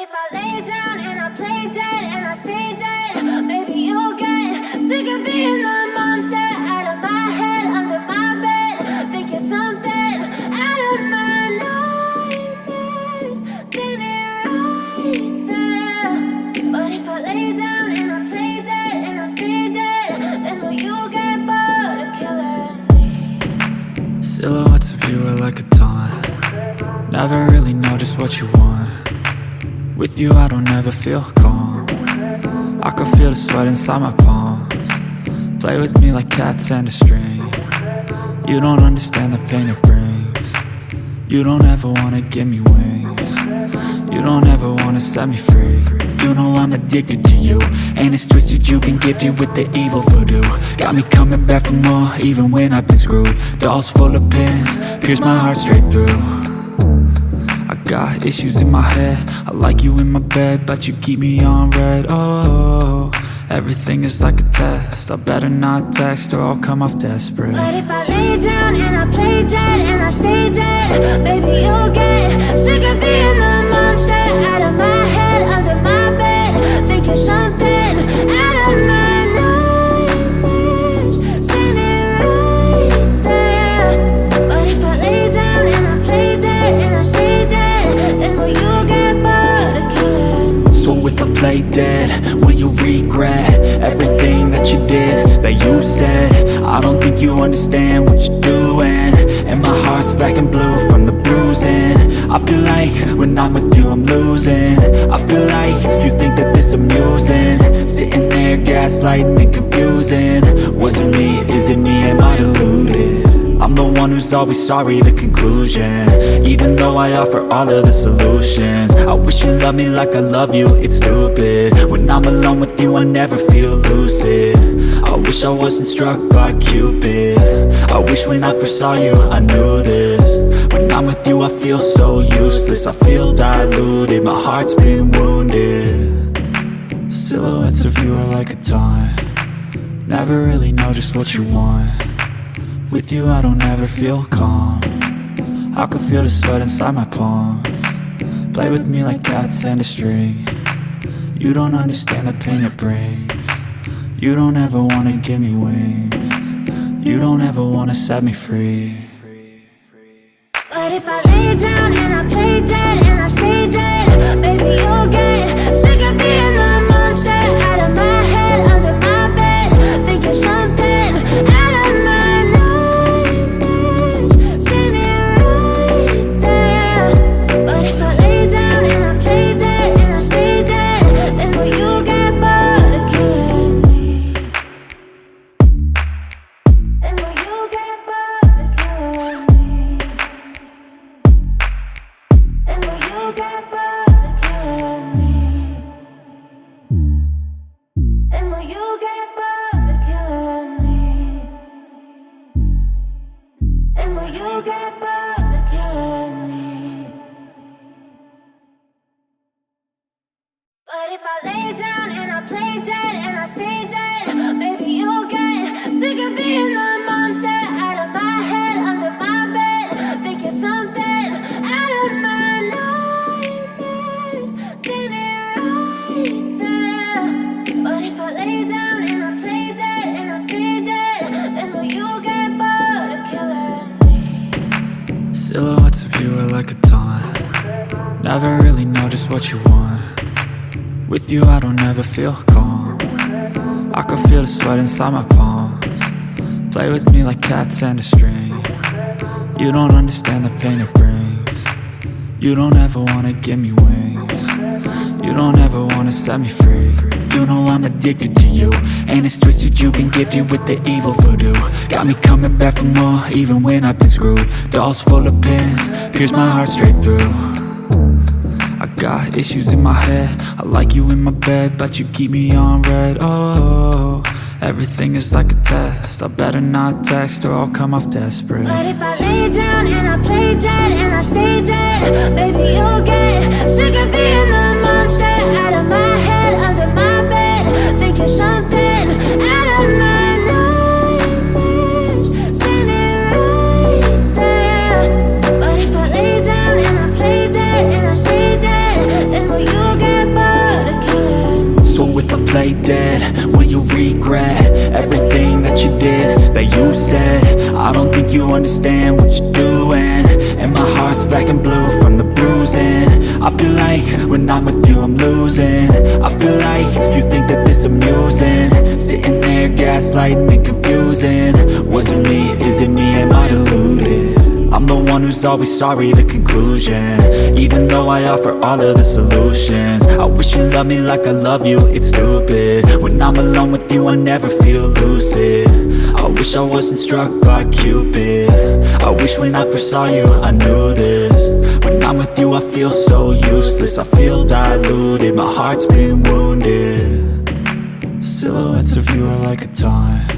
if I lay down and I play dead and I stay dead, maybe you'll get sick of being the monster out of my head, under my bed. Think you're something out of my nightmares, standing right there. But if I lay down and I play dead and I stay dead, then will you get bored of killing me? Silhouettes of you are like a taunt. Never really know just what you want. With you I don't ever feel calm. I can feel the sweat inside my palms. Play with me like cats and a string. You don't understand the pain it brings. You don't ever wanna give me wings. You don't ever wanna set me free. You know I'm addicted to you, and it's twisted, you've been gifted with the evil voodoo. Got me coming back for more, even when I've been screwed. Dolls full of pins, pierce my heart straight through. I got issues in my head, I like you in my bed, but you keep me on red. Oh, everything is like a test, I better not text or I'll come off desperate. But if I lay down and I play dead and I stay dead, baby you'll get sick of being the monster out of my head, under my bed. Think you're something out of my nightmares, standing right there. But if I lay down and I play dead and I stay dead, then will you get bored of killing me? So if I play dead, will you regret everything that you did, that you said? I don't think you understand what you're doing, and my heart's black and blue from the bruising. I feel like when I'm with you I'm losing. I feel like you think that this amusing, sitting there gaslighting and confusing. Was it me? Is it me? Am I deluded? I'm the one who's always sorry, the conclusion, even though I offer all of the solutions. I wish you loved me like I love you, it's stupid. When I'm alone with you I never feel lucid. I wish I wasn't struck by Cupid. I wish when I first saw you I knew this. When I'm with you I feel so useless, I feel diluted, my heart's been wounded. Silhouettes of you are like a taunt. Never really know just what you want. With you I don't ever feel calm. I can feel the sweat inside my palms. Play with me like cats and a string. You don't understand the pain it brings. You don't ever wanna give me wings. You don't ever wanna set me free. But if I lay down and I play dead and I stay dead, baby you'll get sick of being the monster out of my head, under my bed. Think you're something out of my nightmares, standing right there. But if I lay down and I play dead and I stay dead, then will you get bored of killing me? Then will you get bored of killing me? And will you get bored of killing me? And will you get bored of killing me? And will you get bored of killing me? But if I lay down and I play dead and I stay dead, baby you'll get sick of being the monster out of my head, under my bed. Think you're something out of my nightmares, standing right there. But if I lay down and I play dead and I stay dead, then will you get bored of killing me? Silhouettes of you are like a taunt. Never really know just what you want. With you I don't ever feel calm. I can feel the sweat inside my palms. Play with me like cats and a string. You don't understand the pain it brings. You don't ever wanna give me wings. You don't ever wanna set me free. You know I'm addicted to you, and it's twisted, you've been gifted with the evil voodoo. Got me coming back for more, even when I've been screwed. Dolls full of pins, pierce my heart straight through. I got issues in my head, I like you in my bed, but you keep me on red. Oh, everything is like a test, I better not text or I'll come off desperate. But if I lay down and I play dead and I stay dead, baby you'll get sick of being the monster out of my head, under my bed. Think you're something out of my nightmares, standing right there. But if I lay down and I play dead and I stay dead, then will you get play dead? Will you regret everything that you did, that you said? I don't think you understand what you're doing, and my heart's black and blue from the bruising. I feel like when I'm with you I'm losing. I feel like you think that this amusing, sitting there gaslighting and confusing. Was it me? Is it me? Am I deluded? I'm the one who's always sorry, the conclusion, even though I offer all of the solutions. I wish you loved me like I love you, it's stupid. When I'm alone with you I never feel lucid. I wish I wasn't struck by Cupid. I wish when I first saw you I knew this. When I'm with you I feel so useless, I feel diluted, my heart's been wounded. Silhouettes of you are like a taunt,